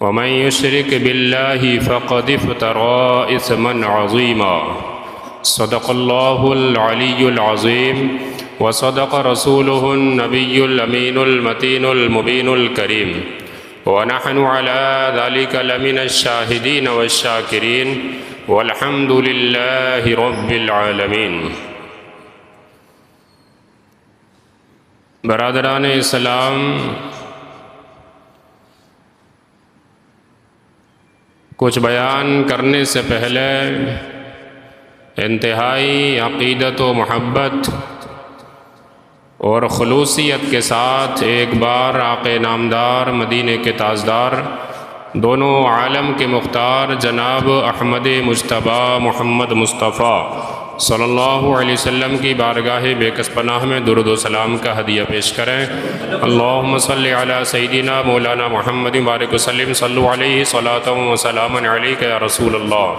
ومن يشرك بالله فقد افترى إثما عظيما صدق الله العلي العظيم وصدق رسوله النبي الأمين المتين المبين الكريم ونحن على ذلك لمن الشاهدين والشاكرين والحمد لله رب العالمين۔ برادران اسلام، کچھ بیان کرنے سے پہلے انتہائی عقیدت و محبت اور خلوصیت کے ساتھ ایک بار آقا نامدار، مدینے کے تاجدار، دونوں عالم کے مختار جناب احمد مجتبیٰ محمد مصطفیٰ صلی اللہ علیہ وسلم کی بارگاہ بے کس پناہ میں درود و سلام کا ہدیہ پیش کریں۔ اللہم صلی علی سیدنا مولانا محمد بارک وسلم، صلو علیہ صلاۃ و سلام علیک یا رسول اللہ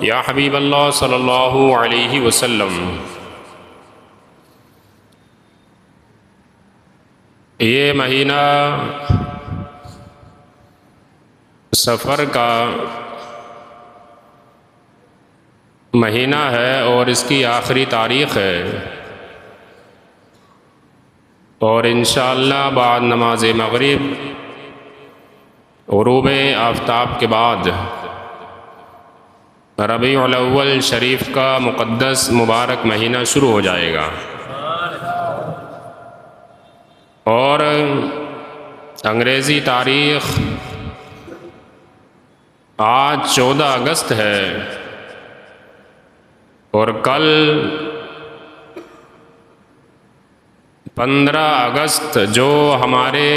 یا حبیب اللہ صلی اللہ علیہ وسلم۔ یہ مہینہ سفر کا مہینہ ہے اور اس کی آخری تاریخ ہے، اور انشاءاللہ بعد نماز مغرب غروب آفتاب کے بعد ربیع الاول شریف کا مقدس مبارک مہینہ شروع ہو جائے گا، اور انگریزی تاریخ آج 14 اگست ہے، اور کل 15 اگست جو ہمارے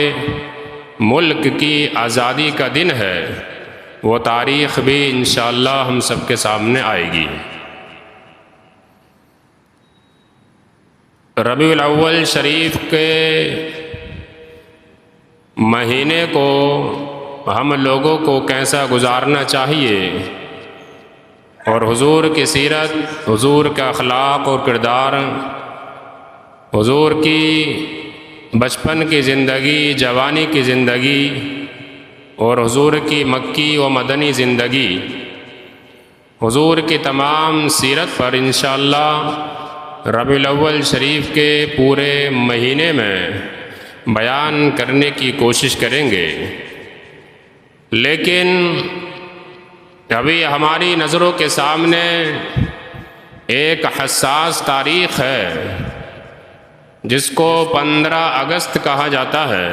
ملک کی آزادی کا دن ہے، وہ تاریخ بھی انشاءاللہ ہم سب کے سامنے آئے گی۔ ربیع الاول شریف کے مہینے کو ہم لوگوں کو کیسا گزارنا چاہیے، اور حضور کی سیرت، حضور کا اخلاق اور کردار، حضور کی بچپن کی زندگی، جوانی کی زندگی، اور حضور کی مکی و مدنی زندگی، حضور کی تمام سیرت پر انشاءاللہ ربیع الاول شریف کے پورے مہینے میں بیان کرنے کی کوشش کریں گے۔ لیکن ابھی ہماری نظروں کے سامنے ایک حساس تاریخ ہے جس کو 15 اگست کہا جاتا ہے،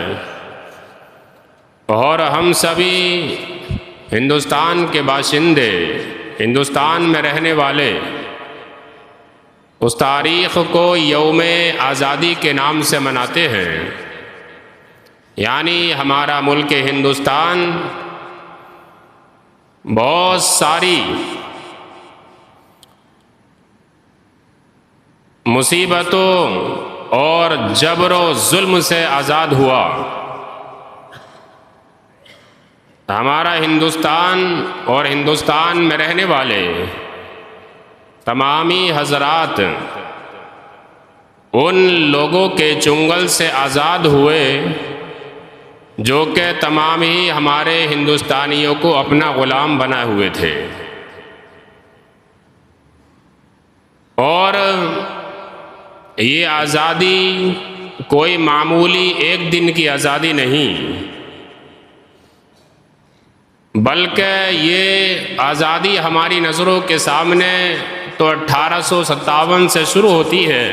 اور ہم سبھی ہندوستان کے باشندے، ہندوستان میں رہنے والے اس تاریخ کو یوم آزادی کے نام سے مناتے ہیں۔ یعنی ہمارا ملک ہندوستان بہت ساری مصیبتوں اور جبر و ظلم سے آزاد ہوا۔ ہمارا ہندوستان اور ہندوستان میں رہنے والے تمامی حضرات ان لوگوں کے چنگل سے آزاد ہوئے جو کہ تمام ہی ہمارے ہندوستانیوں کو اپنا غلام بنائے ہوئے تھے، اور یہ آزادی کوئی معمولی ایک دن کی آزادی نہیں، بلکہ یہ آزادی ہماری نظروں کے سامنے تو 1857 سے شروع ہوتی ہے،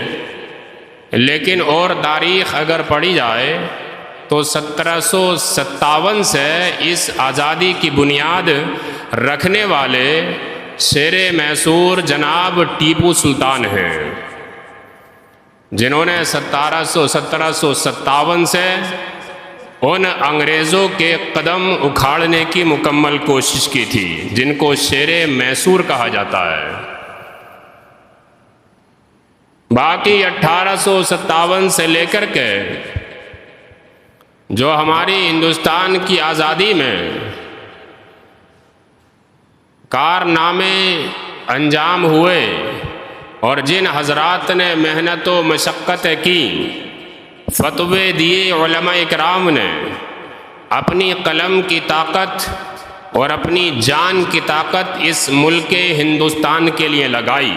لیکن اور تاریخ اگر پڑھی جائے تو 1757 سے اس آزادی کی بنیاد رکھنے والے شیر میسور جناب ٹیپو سلطان ہیں، جنہوں نے 1757 سے ان انگریزوں کے قدم اکھاڑنے کی مکمل کوشش کی تھی، جن کو شیر میسور کہا جاتا ہے۔ باقی 1857 سے لے کر کے جو ہماری ہندوستان کی آزادی میں کارنامے انجام ہوئے اور جن حضرات نے محنت و مشقتیں کی، فتوے دیے علماء اکرام نے، اپنی قلم کی طاقت اور اپنی جان کی طاقت اس ملک ہندوستان کے لیے لگائی۔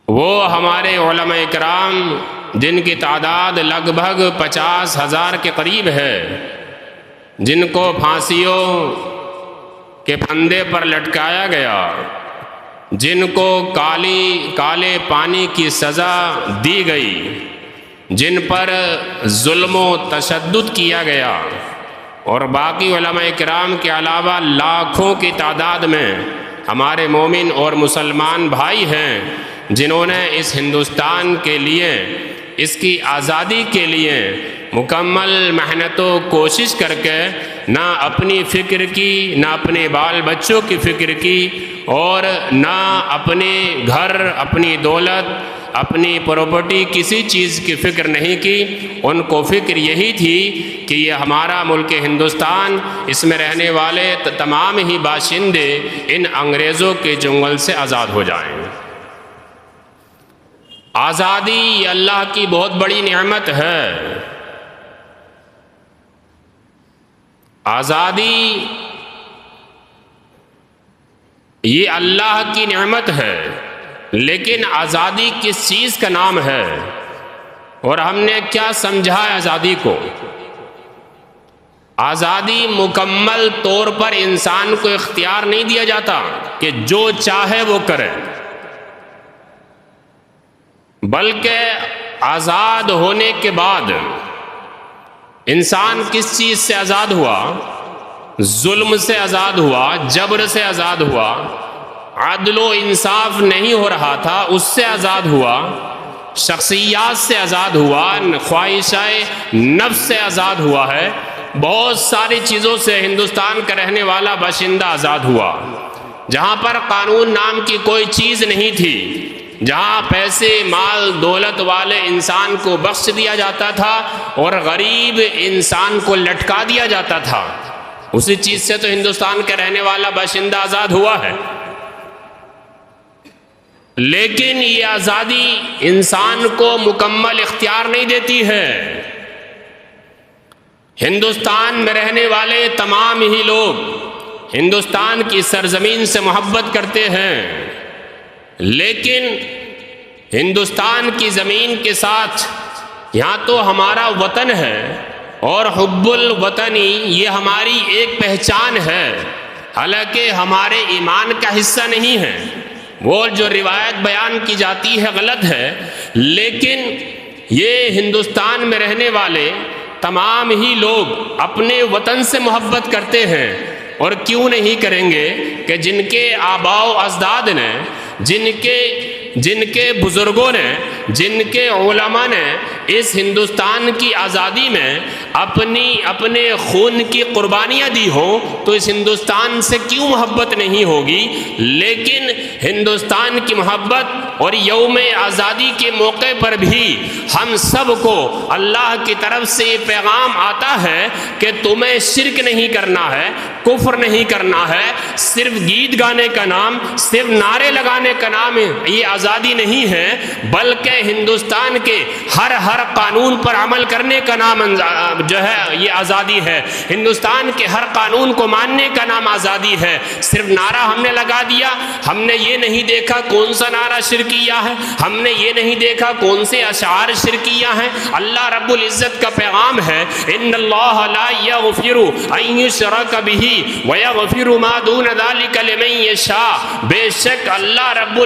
وہ ہمارے علماء اکرام جن کی تعداد لگ بھگ 50,000 کے قریب ہے، جن کو پھانسیوں کے پھندے پر لٹکایا گیا، جن کو کالے پانی کی سزا دی گئی، جن پر ظلم و تشدد کیا گیا، اور باقی علماء کرام کے علاوہ لاکھوں کی تعداد میں ہمارے مومن اور مسلمان بھائی ہیں جنہوں نے اس ہندوستان کے لیے، اس کی آزادی کے لیے مکمل محنت و کوشش کر کے نہ اپنی فکر کی، نہ اپنے بال بچوں کی فکر کی، اور نہ اپنے گھر، اپنی دولت، اپنی پراپرٹی، کسی چیز کی فکر نہیں کی۔ ان کو فکر یہی تھی کہ یہ ہمارا ملک ہندوستان، اس میں رہنے والے تمام ہی باشندے ان انگریزوں کے چنگل سے آزاد ہو جائیں۔ آزادی یہ اللہ کی بہت بڑی نعمت ہے۔ آزادی یہ اللہ کی نعمت ہے، لیکن آزادی کس چیز کا نام ہے اور ہم نے کیا سمجھا ہے آزادی کو؟ آزادی مکمل طور پر انسان کو اختیار نہیں دیا جاتا کہ جو چاہے وہ کرے، بلکہ آزاد ہونے کے بعد انسان کس چیز سے آزاد ہوا؟ ظلم سے آزاد ہوا، جبر سے آزاد ہوا، عدل و انصاف نہیں ہو رہا تھا اس سے آزاد ہوا، شخصیات سے آزاد ہوا، خواہشات نفس سے آزاد ہوا ہے، بہت ساری چیزوں سے ہندوستان کا رہنے والا باشندہ آزاد ہوا۔ جہاں پر قانون نام کی کوئی چیز نہیں تھی، جہاں پیسے، مال، دولت والے انسان کو بخش دیا جاتا تھا اور غریب انسان کو لٹکا دیا جاتا تھا، اسی چیز سے تو ہندوستان کا رہنے والا باشندہ آزاد ہوا ہے۔ لیکن یہ آزادی انسان کو مکمل اختیار نہیں دیتی ہے۔ ہندوستان میں رہنے والے تمام ہی لوگ ہندوستان کی سرزمین سے محبت کرتے ہیں، لیکن ہندوستان کی زمین کے ساتھ یہاں تو ہمارا وطن ہے اور حب الوطنی یہ ہماری ایک پہچان ہے، حالانکہ ہمارے ایمان کا حصہ نہیں ہے۔ وہ جو روایت بیان کی جاتی ہے غلط ہے، لیکن یہ ہندوستان میں رہنے والے تمام ہی لوگ اپنے وطن سے محبت کرتے ہیں، اور کیوں نہیں کریں گے کہ جن کے آباء و اجداد نے، جن کے بزرگوں نے، جن کے علماء نے اس ہندوستان کی آزادی میں اپنے خون کی قربانیاں دی ہوں تو اس ہندوستان سے کیوں محبت نہیں ہوگی؟ لیکن ہندوستان کی محبت اور یوم آزادی کے موقع پر بھی ہم سب کو اللہ کی طرف سے یہ پیغام آتا ہے کہ تمہیں شرک نہیں کرنا ہے، کفر نہیں کرنا ہے، صرف گیت گانے کا نام، صرف نعرے لگانے کا نام یہ آزادی نہیں ہے، بلکہ ہندوستان کے ہر قانون پر عمل کرنے کا نام جو ہے یہ آزادی ہے۔ ہندوستان کے ہر قانون کو ماننے کا نام آزادی ہے۔ صرف نعرہ ہم نے لگا دیا، ہم نے یہ نہیں دیکھا کون سا نعرہ شرکیہ ہے، ہم نے یہ نہیں دیکھا کون سے اشعار شرکیہ ہیں۔ اللہ رب العزت کا پیغام ہے، ان اللہ لا یغفر ان یشرک بہ ویغفر ما دون ذلک لمن یشاء۔ بے شک اللہ رب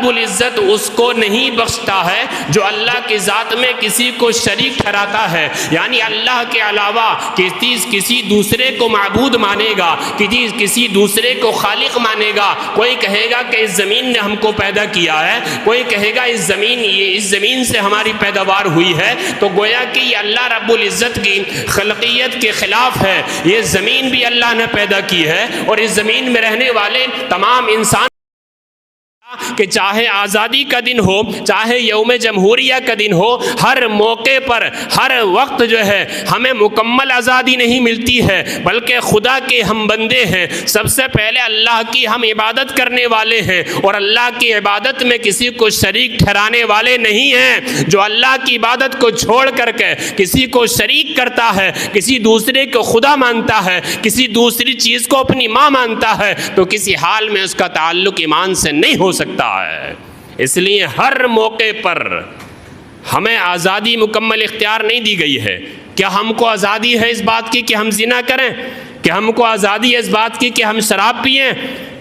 العزت اس کو نہیں بخشتا ہے جو اللہ کی ذات میں کسی کو شریک ٹھہراتا ہے، یعنی اللہ کے علاوہ کسی دوسرے کو معبود مانے گا، کسی دوسرے کو خالق مانے گا۔ کوئی کہے گا کہ اس زمین نے ہم کو پیدا کیا ہے، کوئی کہے گا اس زمین سے ہماری پیداوار ہوئی ہے، تو گویا کہ یہ اللہ رب العزت کی خلقیت کے خلاف ہے۔ یہ زمین بھی اللہ نے پیدا کی ہے، اور اس زمین میں رہنے والے تمام انسان کہ چاہے آزادی کا دن ہو، چاہے یوم جمہوریہ کا دن ہو، ہر موقع پر ہر وقت جو ہے ہمیں مکمل آزادی نہیں ملتی ہے، بلکہ خدا کے ہم بندے ہیں، سب سے پہلے اللہ کی ہم عبادت کرنے والے ہیں، اور اللہ کی عبادت میں کسی کو شریک ٹھہرانے والے نہیں ہیں۔ جو اللہ کی عبادت کو چھوڑ کر کے کسی کو شریک کرتا ہے، کسی دوسرے کو خدا مانتا ہے، کسی دوسری چیز کو اپنی ماں مانتا ہے، تو کسی حال میں اس کا تعلق ایمان سے نہیں ہو سکتا ہے۔ اس لیے ہر موقع پر ہمیں آزادی مکمل اختیار نہیں دی گئی ہے۔ کیا ہم کو آزادی ہے اس بات کی کہ ہم زنا کریں؟ کیا ہم کو آزادی ہے اس بات کی کہ ہم شراب پئیں؟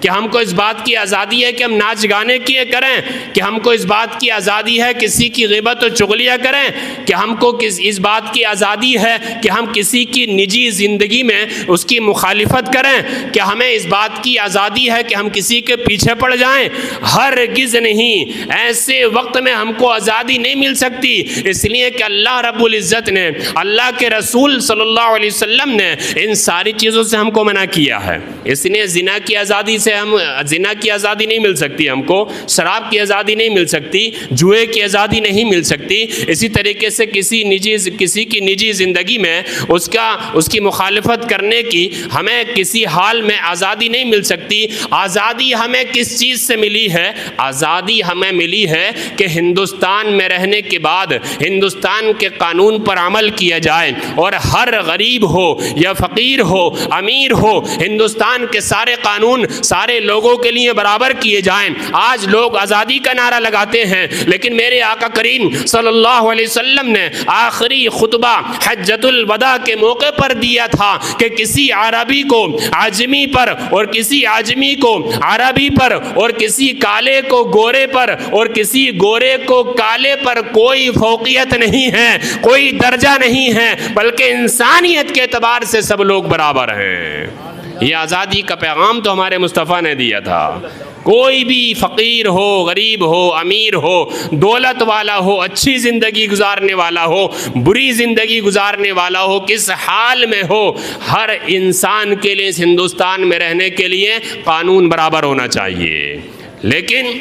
کہ ہم کو اس بات کی آزادی ہے کہ ہم ناچ گانے کیے کریں؟ کہ ہم کو اس بات کی آزادی ہے کسی کی غیبت و چغلیاں کریں؟ کہ ہم کو اس بات کی آزادی ہے کہ ہم کسی کی نجی زندگی میں اس کی مخالفت کریں؟ کہ ہمیں اس بات کی آزادی ہے کہ ہم کسی کے پیچھے پڑ جائیں؟ ہرگز نہیں۔ ایسے وقت میں ہم کو آزادی نہیں مل سکتی، اس لیے کہ اللہ رب العزت نے، اللہ کے رسول صلی اللہ علیہ وسلم نے ان ساری چیزوں سے ہم کو منع کیا ہے۔ اس لیے زنا کی آزادی سے زنا کی آزادی نہیں مل سکتی، ہم کو شراب کی آزادی نہیں مل سکتی، جوئے کی آزادی نہیں مل سکتی، اسی طریقے سے کسی کی نجی زندگی میں اس کی مخالفت کرنے کی ہمیں کسی حال میں آزادی نہیں مل سکتی۔ آزادی ہمیں کس چیز سے ملی ہے؟ آزادی ہمیں ملی ہے کہ ہندوستان میں رہنے کے بعد ہندوستان کے قانون پر عمل کیا جائے، اور ہر غریب ہو یا فقیر ہو، امیر ہو، ہندوستان کے سارے قانون سارے لوگوں کے لیے برابر کیے جائیں۔ آج لوگ آزادی کا نعرہ لگاتے ہیں، لیکن میرے آقا کریم صلی اللہ علیہ وسلم نے آخری خطبہ حجۃ الوداع کے موقع پر دیا تھا کہ کسی عربی کو عجمی پر، اور کسی عجمی کو عربی پر، اور کسی کالے کو گورے پر، اور کسی گورے کو کالے پر کوئی فوقیت نہیں ہے، کوئی درجہ نہیں ہے، بلکہ انسانیت کے اعتبار سے سب لوگ برابر ہیں۔ یہ آزادی کا پیغام تو ہمارے مصطفیٰ نے دیا تھا۔ کوئی بھی فقیر ہو، غریب ہو، امیر ہو، دولت والا ہو، اچھی زندگی گزارنے والا ہو، بری زندگی گزارنے والا ہو، کس حال میں ہو، ہر انسان کے لیے اس ہندوستان میں رہنے کے لیے قانون برابر ہونا چاہیے۔ لیکن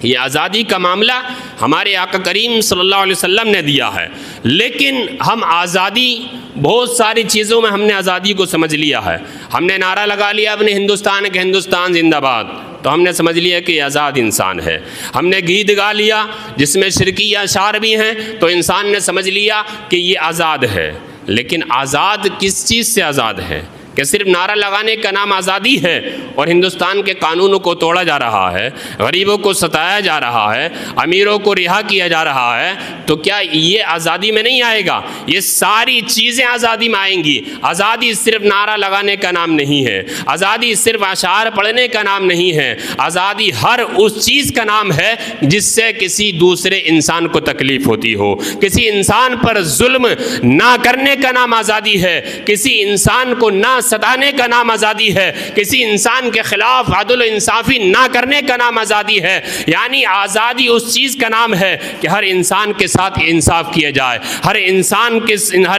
یہ آزادی کا معاملہ ہمارے آقا کریم صلی اللہ علیہ وسلم نے دیا ہے، لیکن ہم آزادی بہت ساری چیزوں میں ہم نے آزادی کو سمجھ لیا ہے۔ ہم نے نعرہ لگا لیا اپنے ہندوستان کے، ہندوستان زندہ باد، تو ہم نے سمجھ لیا کہ یہ آزاد انسان ہے۔ ہم نے گیت گا لیا جس میں شرکی اشعار بھی ہیں، تو انسان نے سمجھ لیا کہ یہ آزاد ہے۔ لیکن آزاد کس چیز سے آزاد ہے؟ کہ صرف نعرہ لگانے کا نام آزادی ہے اور ہندوستان کے قانونوں کو توڑا جا رہا ہے، غریبوں کو ستایا جا رہا ہے، امیروں کو رہا کیا جا رہا ہے، تو کیا یہ آزادی میں نہیں آئے گا؟ یہ ساری چیزیں آزادی میں آئیں گی۔ آزادی صرف نعرہ لگانے کا نام نہیں ہے، آزادی صرف اشعار پڑھنے کا نام نہیں ہے، آزادی ہر اس چیز کا نام ہے جس سے کسی دوسرے انسان کو تکلیف ہوتی ہو۔ کسی انسان پر ظلم نہ کرنے کا نام آزادی ہے، کسی انسان کو نہ ستانے کا نام آزادی ہے، کسی انسان کے خلاف عدل و انصافی نہ کرنے کا نام آزادی ہے۔ یعنی آزادی اس چیز کا نام ہے کہ ہر انسان کے ساتھ انصاف کیا جائے، ہر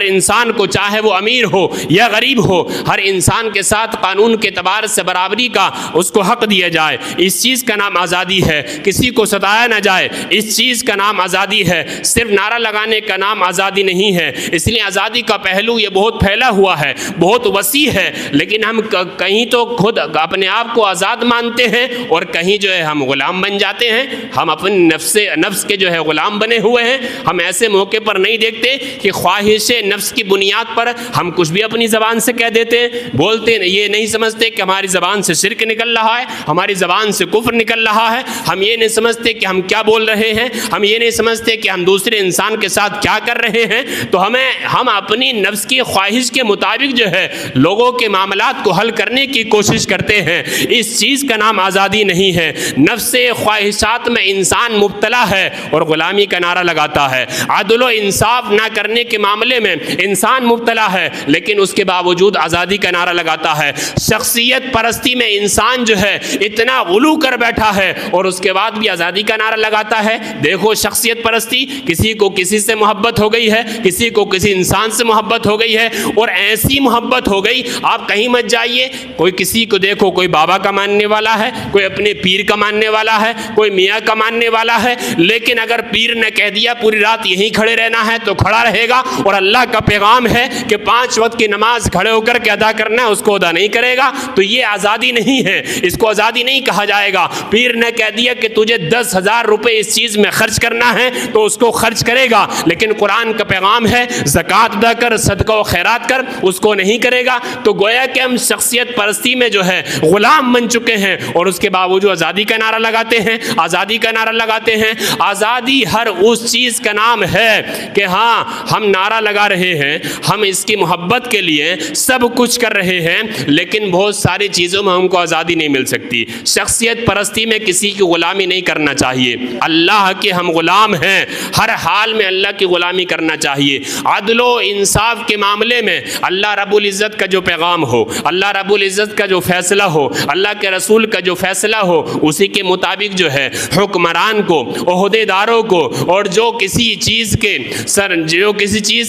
انسان کو چاہے وہ امیر ہو یا غریب ہو، ہر انسان کے ساتھ قانون کے اعتبار سے برابری کا اس کو حق دیا جائے۔ اس چیز کا نام آزادی ہے۔ کسی کو ستایا نہ جائے، اس چیز کا نام آزادی ہے۔ صرف نعرہ لگانے کا نام آزادی نہیں ہے۔ اس لیے آزادی کا پہلو یہ بہت پھیلا ہوا ہے، بہت وسیع ہے، لیکن ہم کہیں تو خود اپنے آپ کو آزاد مانتے ہیں اور کہیں جو ہے ہم غلام بن جاتے ہیں۔ ہم اپنے نفس کے جو ہے غلام بنے ہوئے ہیں۔ ہم ایسے موقع پر نہیں دیکھتے کہ خواہش نفس کی بنیاد پر ہم کچھ بھی اپنی زبان سے کہہ دیتے ہیں، بولتے ہیں۔ یہ نہیں سمجھتے کہ ہماری زبان سے شرک نکل رہا ہے، ہماری زبان سے کفر نکل رہا ہے۔ ہم یہ نہیں سمجھتے کہ ہم کیا بول رہے ہیں، ہم یہ نہیں سمجھتے کہ ہم دوسرے انسان کے ساتھ کیا کر رہے ہیں۔ تو ہم اپنی نفس کی خواہش کے مطابق جو ہے لوگوں کے معاملات کو حل کرنے کی کوشش کرتے ہیں۔ اس چیز کا نام آزادی نہیں ہے۔ نفس خواہشات میں انسان مبتلا ہے اور غلامی کا نعرہ لگاتا ہے۔ عدل و انصاف نہ کرنے کے معاملے میں انسان مبتلا ہے، لیکن اس کے باوجود آزادی کا نعرہ لگاتا ہے۔ شخصیت پرستی میں انسان جو ہے اتنا غلو کر بیٹھا ہے اور اس کے بعد بھی آزادی کا نعرہ لگاتا ہے۔ دیکھو شخصیت پرستی، کسی کو کسی سے محبت ہو گئی ہے، کسی کو کسی انسان سے محبت ہو گئی ہے، اور ایسی محبت ہو گئی آپ کہیں مت جائیے، کوئی کسی کو دیکھو، کوئی بابا کا ماننے والا ہے، کوئی اپنے پیر کا ماننے والا ہے، کوئی میاں کا ماننے والا ہے، لیکن اگر پیر نے کہہ دیا پوری رات یہیں کھڑے رہنا ہے تو کھڑا رہے گا، اور اللہ کا پیغام ہے کہ 5 وقت کی نماز کھڑے ہو کر کے ادا کرنا ہے، اس کو ادا نہیں کرے گا تو یہ آزادی نہیں ہے، اس کو آزادی نہیں کہا جائے گا۔ پیر نے کہہ دیا کہ تجھے 10,000 روپے اس چیز میں خرچ کرنا ہے تو اس کو خرچ کرے گا، لیکن قرآن کا پیغام ہے زکوٰۃ ادا کر، صدقہ و خیرات کر، اس کو نہیں کرے گا۔ تو گویا کہ ہم شخصیت پرستی میں جو ہے غلام بن چکے ہیں، اور اس کے باوجود آزادی کا نعرہ لگاتے ہیں، آزادی کا نعرہ لگاتے ہیں۔ آزادی ہر اس چیز کا نام ہے کہ ہاں ہم نعرہ لگا رہے ہیں، ہم اس کی محبت کے لیے سب کچھ کر رہے ہیں، لیکن بہت ساری چیزوں میں ہم کو آزادی نہیں مل سکتی۔ شخصیت پرستی میں کسی کی غلامی نہیں کرنا چاہیے، اللہ کے ہم غلام ہیں، ہر حال میں اللہ کی غلامی کرنا چاہیے۔ عدل و انصاف کے معاملے میں اللہ رب العزت کا جو پیغام ہو، اللہ رب العزت کا جو فیصلہ ہو، اللہ کے رسول کا جو فیصلہ ہو، اسی کے مطابق جو ہے حکمران کو، عہدے داروں کو، اور جو کسی چیز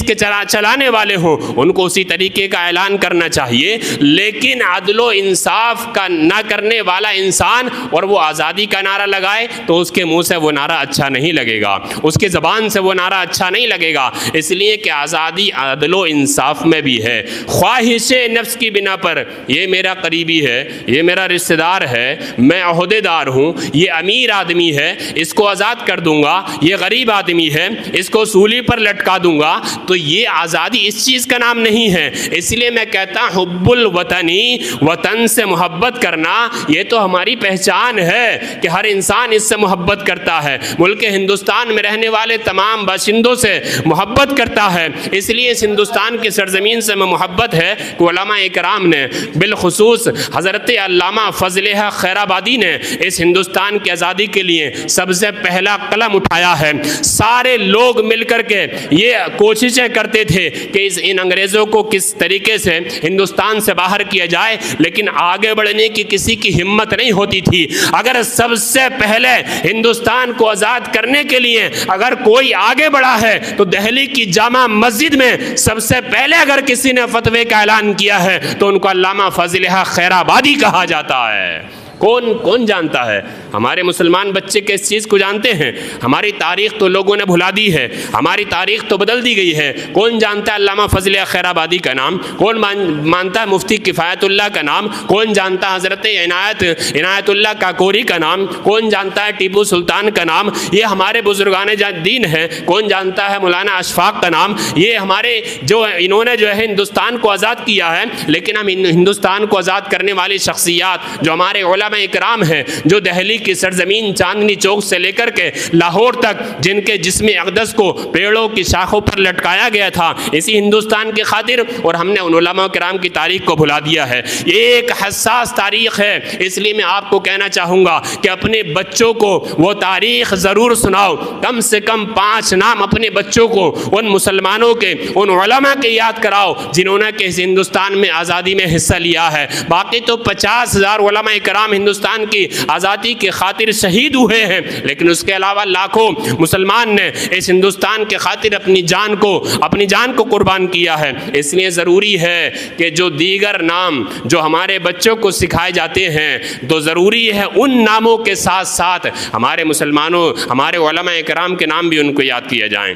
کے چلانے والے ہوں ان کو اسی طریقے کا اعلان کرنا چاہیے۔ لیکن عدل و انصاف کا نہ کرنے والا انسان اور وہ آزادی کا نعرہ لگائے تو اس کے منہ سے وہ نعرہ اچھا نہیں لگے گا، اس کے زبان سے وہ نعرہ اچھا نہیں لگے گا، اس لیے کہ آزادی عدل و انصاف میں بھی ہے۔ خواہش نفس کی بنا پر یہ میرا قریبی ہے، یہ میرا رشتہ دار ہے، میں عہدے دار ہوں، یہ امیر آدمی ہے، اس کو آزاد کر دوں گا، یہ غریب آدمی ہے، اس کو سولی پر لٹکا دوں گا، تو یہ آزادی اس چیز کا نام نہیں ہے۔ اس لیے میں کہتا ہوں حب الوطنی، وطن سے محبت کرنا، یہ تو ہماری پہچان ہے کہ ہر انسان اس سے محبت کرتا ہے، ملک ہندوستان میں رہنے والے تمام باشندوں سے محبت کرتا ہے۔ اس لیے اس ہندوستان کی سرزمین سے میں محبت ہے کہ علماء اکرام نے، بالخصوص حضرت علامہ فضل حق خیر آبادی نے اس ہندوستان کی آزادی کے لیے سب سے پہلا قلم اٹھایا ہے۔ سارے لوگ مل کر کے یہ کوششیں کرتے تھے کہ ان انگریزوں کو کس طریقے سے ہندوستان سے باہر کیا جائے، لیکن آگے بڑھنے کی کسی کی ہمت نہیں ہوتی تھی۔ اگر سب سے پہلے ہندوستان کو آزاد کرنے کے لیے اگر کوئی آگے بڑھا ہے تو دہلی کی جامع مسجد میں سب سے پہلے اگر کسی نے فتوے کا اعلان کیا ہے تو ان کو علامہ فضل حق خیر آبادی کہا جاتا ہے۔ کون جانتا ہے؟ ہمارے مسلمان بچے کے اس چیز کو جانتے ہیں؟ ہماری تاریخ تو لوگوں نے بھلا دی ہے، ہماری تاریخ تو بدل دی گئی ہے۔ کون جانتا ہے علامہ فضل خیر آبادی کا نام؟ کون مانتا ہے مفتی کفایت اللہ کا نام؟ کون جانتا ہے حضرت عنایت اللہ کاکوری کا نام؟ کون جانتا ہے ٹیپو سلطان کا نام؟ یہ ہمارے بزرگان دین ہیں۔ کون جانتا ہے مولانا اشفاق کا نام؟ یہ ہمارے انہوں نے جو ہے ہندوستان کو آزاد کیا ہے، لیکن ہم ہندوستان کو آزاد کرنے والی شخصیات جو ہمارے علماء اکرام ہیں، جو دہلی کی سرزمین چاندنی چوک سے لے کر کے لاہور تک جن کے جسم اقدس کو پیڑوں کی شاخوں پر لٹکایا گیا تھا اسی ہندوستان کی خاطر، اور ہم نے ان علماء کرام کی تاریخ کو بھلا دیا ہے۔ یہ ایک حساس تاریخ ہے، اس لیے میں آپ کو کہنا چاہوں گا کہ اپنے بچوں کو وہ تاریخ ضرور سناؤ، کم سے کم 5 نام اپنے بچوں کو ان مسلمانوں کے، ان علماء کے یاد کراؤ جنہوں نے کہ اس ہندوستان میں آزادی میں حصہ لیا ہے۔ باقی تو 50,000 علماء کرام ہندوستان کی آزادی کی خاطر شہید ہوئے ہیں، لیکن اس کے علاوہ لاکھوں مسلمان نے اس ہندوستان کے خاطر اپنی جان کو قربان کیا ہے۔ اس لیے ضروری ہے کہ جو دیگر نام جو ہمارے بچوں کو سکھائے جاتے ہیں تو ضروری ہے ان ناموں کے ساتھ ساتھ ہمارے مسلمانوں، ہمارے علماء کرام کے نام بھی ان کو یاد کیے جائیں۔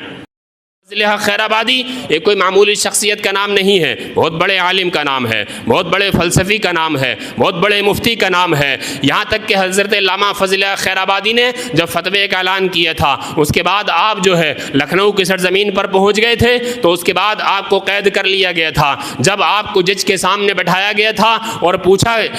فضل حق خیر آبادی یہ کوئی معمولی شخصیت کا نام نہیں ہے، بہت بڑے عالم کا نام ہے، بہت بڑے فلسفی کا نام ہے، بہت بڑے مفتی کا نام ہے۔ یہاں تک کہ حضرت علامہ فضل حق خیر آبادی نے جب فتوے کا اعلان کیا تھا اس کے بعد آپ جو ہے لکھنؤ کی سرزمین پر پہنچ گئے تھے تو اس کے بعد آپ کو قید کر لیا گیا تھا۔ جب آپ کو جج کے سامنے بٹھایا گیا تھا اور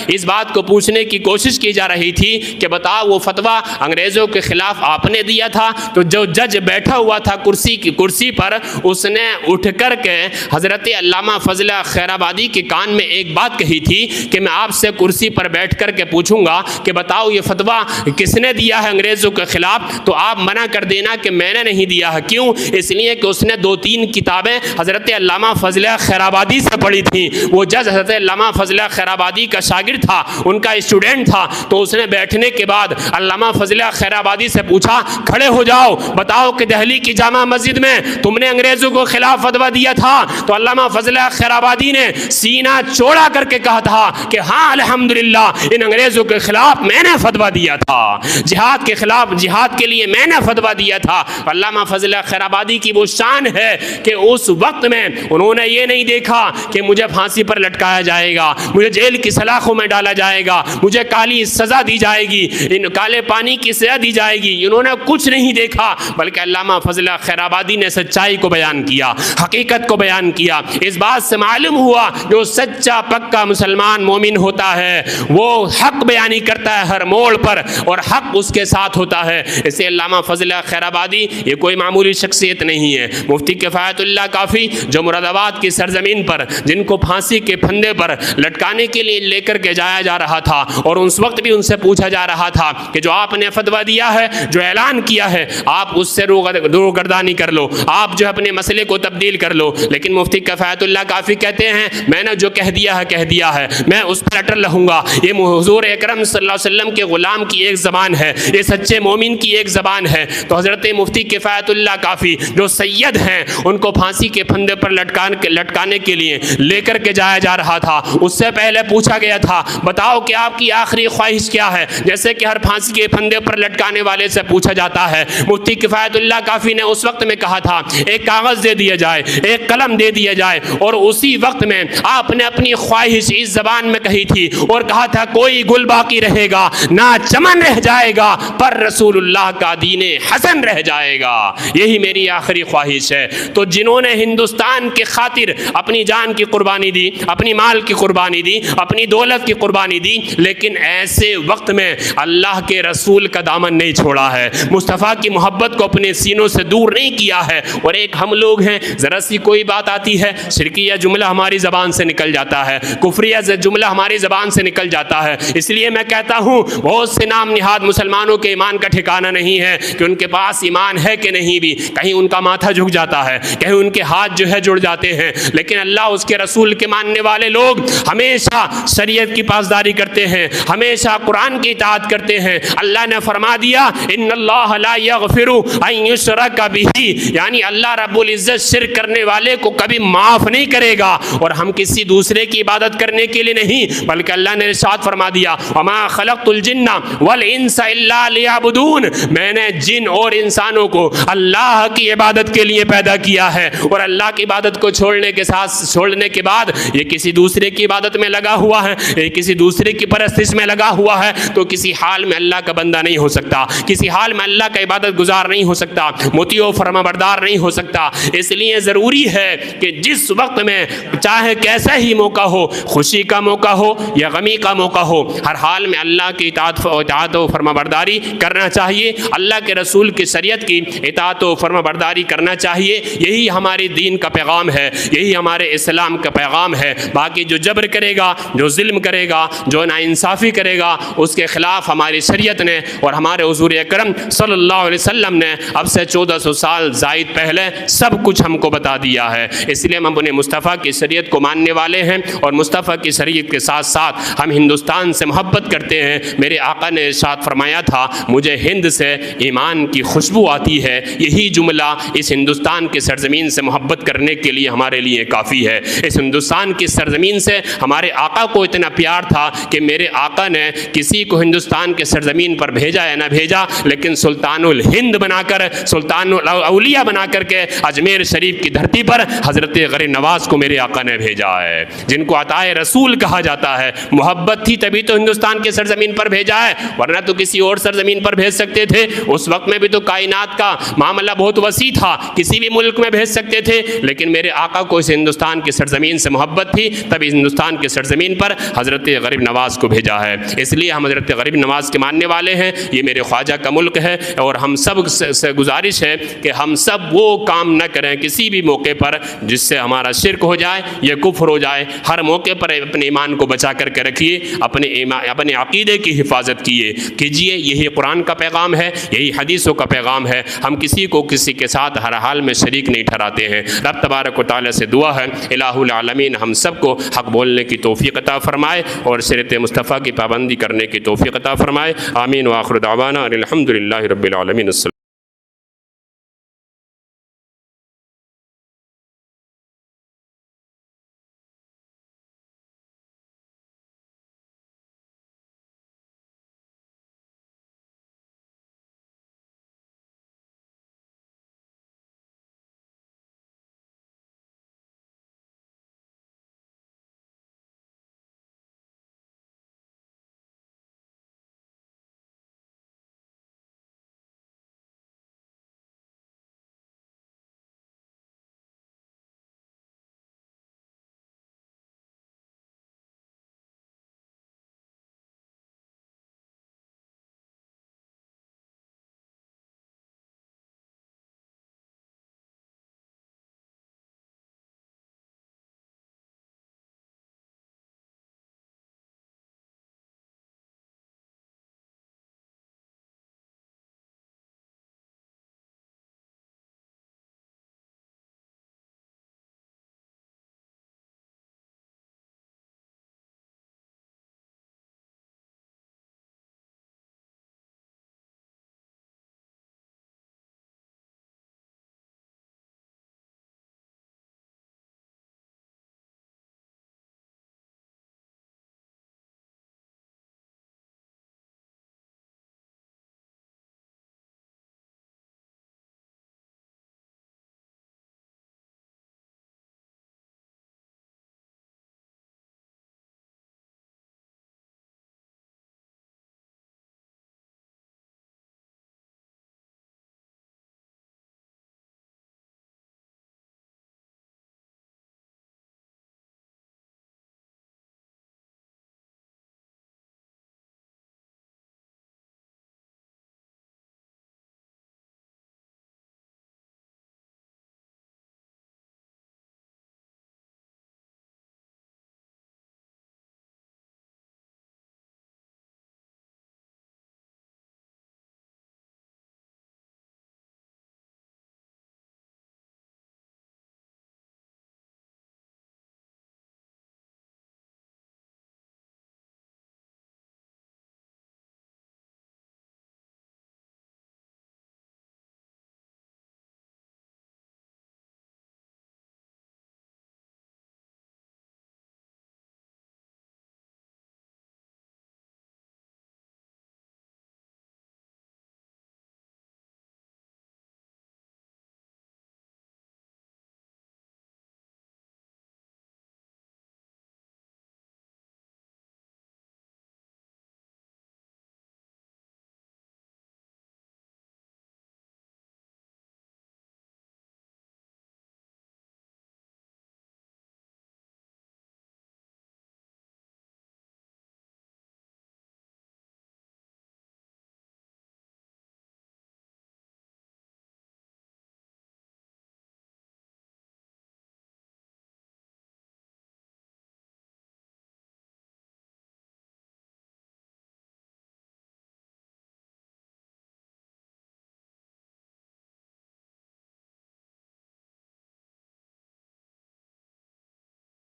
اس بات کو پوچھنے کی کوشش کی جا رہی تھی کہ بتاؤ وہ فتویٰ انگریزوں کے خلاف آپ نے دیا تھا، تو جو جج بیٹھا ہوا تھا کرسی پر اس نے اٹھ کر کے حضرت علامہ فضل خیر آبادی کے کان میں ایک بات کہی تھی کہ میں آپ سے کرسی پر بیٹھ کر کے پوچھوں گا کہ بتاؤ یہ فتویٰ کس نے دیا ہے انگریزوں کے خلاف، تو آپ منع کر دینا کہ میں نے نہیں دیا ہے۔ کیوں؟ اس لیے کہ اس نے 2-3 کتابیں حضرت علامہ فضل خیر آبادی سے پڑھی تھیں۔ وہ جج حضرت علامہ فضل خیر آبادی کا شاگرد تھا، ان کا اسٹوڈنٹ تھا، تو اس نے بیٹھنے کے بعد علامہ فضل خیر آبادی سے پوچھا کھڑے ہو جاؤ، بتاؤ کہ دہلی کی جامع مسجد میں تم تم نے انگریزوں کو خلاف فتویٰ دیا تھا تو علامہ فضل خیر آبادی نے سینہ چوڑا کر کے کہا تھا کہ ہاں الحمدللہ ان انگریزوں کے خلاف میں نے فتویٰ دیا تھا، جہاد کے خلاف جہاد کے لیے میں نے فتویٰ دیا تھا۔ علامہ فضل خیر آبادی کی وہ شان ہے کہ اس وقت میں انہوں نے یہ نہیں دیکھا کہ مجھے پھانسی پر لٹکایا جائے گا، مجھے جیل کی سلاخوں میں ڈالا جائے گا، مجھے کالی سزا دی جائے گی، ان کالے پانی کی سزا دی جائے گی، انہوں نے کچھ نہیں دیکھا، بلکہ علامہ فضل خیر آبادی نے سچائی کو بیان کیا، حقیقت کو بیان کیا۔ اس بات سے معلوم ہوا جو سچا پکا مسلمان مومن ہوتا ہے وہ حق بیانی کرتا ہے ہر موڑ پر، اور حق اس کے ساتھ ہوتا ہے۔ اسے علامہ فضل خیر آبادی یہ کوئی معمولی شخصیت نہیں ہے۔ مفتی کفایت اللہ کافی جو مراد آباد کی سرزمین پر جن کو پھانسی کے پھندے پر لٹکانے کے لیے لے کر کے جایا جا رہا تھا، اور اس وقت بھی ان سے پوچھا جا رہا تھا کہ جو آپ نے فتویٰ دیا ہے، جو اعلان کیا ہے، آپ اس سے روگردانی کر لو، آپ جو اپنے مسئلے کو تبدیل کر لو۔ لیکن مفتی کفایت اللہ کافی کہتے ہیں میں نے جو کہہ دیا ہے میں اس پر اٹل رہوں گا۔ یہ حضور اکرم صلی اللہ علیہ وسلم کے غلام کی ایک زبان ہے، یہ سچے مومن کی ایک زبان ہے۔ تو حضرت مفتی کفایت اللہ کافی جو سید ہیں ان کو پھانسی کے پھندے پر لٹکانے کے لیے لے کر کے جایا جا رہا تھا، اس سے پہلے پوچھا گیا تھا بتاؤ کہ آپ کی آخری خواہش کیا ہے، جیسے کہ ہر پھانسی کے پھندے پر لٹکانے والے سے پوچھا جاتا ہے۔ مفتی کفایت اللہ کافی نے اس وقت میں کہا تھا ایک کاغذ دے دیا جائے، ایک قلم دے دیا جائے، اور اسی وقت میں آپ نے اپنی خواہش اس زبان میں کہی تھی اور کہا تھا کوئی گل باقی رہے گا نہ چمن رہ جائے گا، پر رسول اللہ کا دین حسن رہ جائے گا، یہی میری آخری خواہش ہے۔ تو جنہوں نے ہندوستان کی خاطر اپنی جان کی قربانی دی، اپنی مال کی قربانی دی، اپنی دولت کی قربانی دی، لیکن ایسے وقت میں اللہ کے رسول کا دامن نہیں چھوڑا ہے، مصطفیٰ کی محبت کو اپنے سینوں سے دور نہیں کیا ہے۔ اور ایک ہم لوگ ہیں ذرا سی کوئی بات آتی ہے شرکیہ جملہ ہماری زبان سے نکل جاتا ہے، کفریہ جملہ ہماری زبان سے نکل جاتا ہے۔ اس لیے میں کہتا ہوں بہت سے نام نہاد مسلمانوں کے ایمان کا ٹھکانہ نہیں ہے کہ ان کے پاس ایمان ہے کہ نہیں بھی، کہیں ان کا ماتھا جھک جاتا ہے، کہیں ان کے ہاتھ جو ہے جڑ جاتے ہیں، لیکن اللہ اس کے رسول کے ماننے والے لوگ ہمیشہ شریعت کی پاسداری کرتے ہیں، ہمیشہ قرآن کی اطاعت کرتے ہیں۔ اللہ نے فرما دیا ان اللہ لا یغفر ان یشرک بہ، یعنی اللہ رب العزت شرک کرنے والے کو کبھی معاف نہیں کرے گا، اور ہم کسی دوسرے کی عبادت کرنے کے لیے نہیں، بلکہ اللہ نے ارشاد فرما دیا وما خلقت الجن والانس الا لیعبدون، میں نے جن اور انسانوں کو اللہ کی عبادت کے لیے پیدا کیا ہے، اور اللہ کی عبادت کو چھوڑنے کے بعد یہ کسی دوسرے کی عبادت میں لگا ہوا ہے، یہ کسی دوسرے کی پرستش میں لگا ہوا ہے، تو کسی حال میں اللہ کا بندہ نہیں ہو سکتا، کسی حال میں اللہ کا عبادت گزار نہیں ہو سکتا، مطیع و فرما بردار نہیں ہو سکتا۔ اس لیے ضروری ہے کہ جس وقت میں چاہے کیسا ہی موقع ہو، خوشی کا موقع ہو یا غمی کا موقع ہو، ہر حال میں اللہ کی اطاعت و فرما برداری کرنا چاہیے، اللہ کے رسول کی شریعت کی اطاعت و فرما برداری کرنا چاہیے۔ یہی ہماری دین کا پیغام ہے، یہی ہمارے اسلام کا پیغام ہے۔ باقی جو جبر کرے گا، جو ظلم کرے گا، جو ناانصافی کرے گا، اس کے خلاف ہماری شریعت نے اور ہمارے حضور اکرم صلی اللہ علیہ وسلم نے اب سے 1400 سال زائد پہلے سب کچھ ہم کو بتا دیا ہے۔ اس لیے ہم اپنے مصطفیٰ کی شریعت کو ماننے والے ہیں، اور مصطفیٰ کی شریعت کے ساتھ ساتھ ہم ہندوستان سے محبت کرتے ہیں۔ میرے آقا نے ارشاد فرمایا تھا مجھے ہند سے ایمان کی خوشبو آتی ہے، یہی جملہ اس ہندوستان کی سرزمین سے محبت کرنے کے لیے ہمارے لیے کافی ہے۔ اس ہندوستان کی سرزمین سے ہمارے آقا کو اتنا پیار تھا کہ میرے آقا نے کسی کو ہندوستان کے سرزمین پر بھیجا یا نہ بھیجا، لیکن سلطان الہند بنا کر، سلطان الاولیاء بنا کر کے اجمیر شریف کی دھرتی پر حضرت غریب نواز کو میرے آقا نے بھیجا ہے، جن کو عطائے رسول کہا جاتا ہے۔ محبت تھی تبھی تو ہندوستان کے سرزمین پر بھیجا ہے، ورنہ تو کسی اور سرزمین پر بھیج سکتے تھے۔ اس وقت میں بھی تو کائنات کا معاملہ بہت وسیع تھا، کسی بھی ملک میں بھیج سکتے تھے، لیکن میرے آقا کو اس ہندوستان کی سرزمین سے محبت تھی، تب اس ہندوستان کی سرزمین پر حضرت غریب نواز کو بھیجا ہے۔ اس لیے ہم حضرت غریب نواز کے ماننے والے ہیں، یہ میرے خواجہ کا ملک ہے، اور ہم سب سے گزارش ہے کہ ہم سب وہ کام نہ کریں کسی بھی موقع پر جس سے ہمارا شرک ہو جائے یا کفر ہو جائے۔ ہر موقع پر اپنے ایمان کو بچا کر کے رکھیے، اپنے عقیدے کی حفاظت کیجیے، یہی قرآن کا پیغام ہے، یہی حدیثوں کا پیغام ہے۔ ہم کسی کو کسی کے ساتھ ہر حال میں شریک نہیں ٹھہراتے ہیں۔ رب تبارک و تعالی سے دعا ہے الہ العالمین ہم سب کو حق بولنے کی توفیق عطا فرمائے اور سیرت مصطفیٰ کی پابندی کرنے کی توفیق عطا فرمائے۔ آمین وآخر دعوانا الحمدللہ رب العالمین۔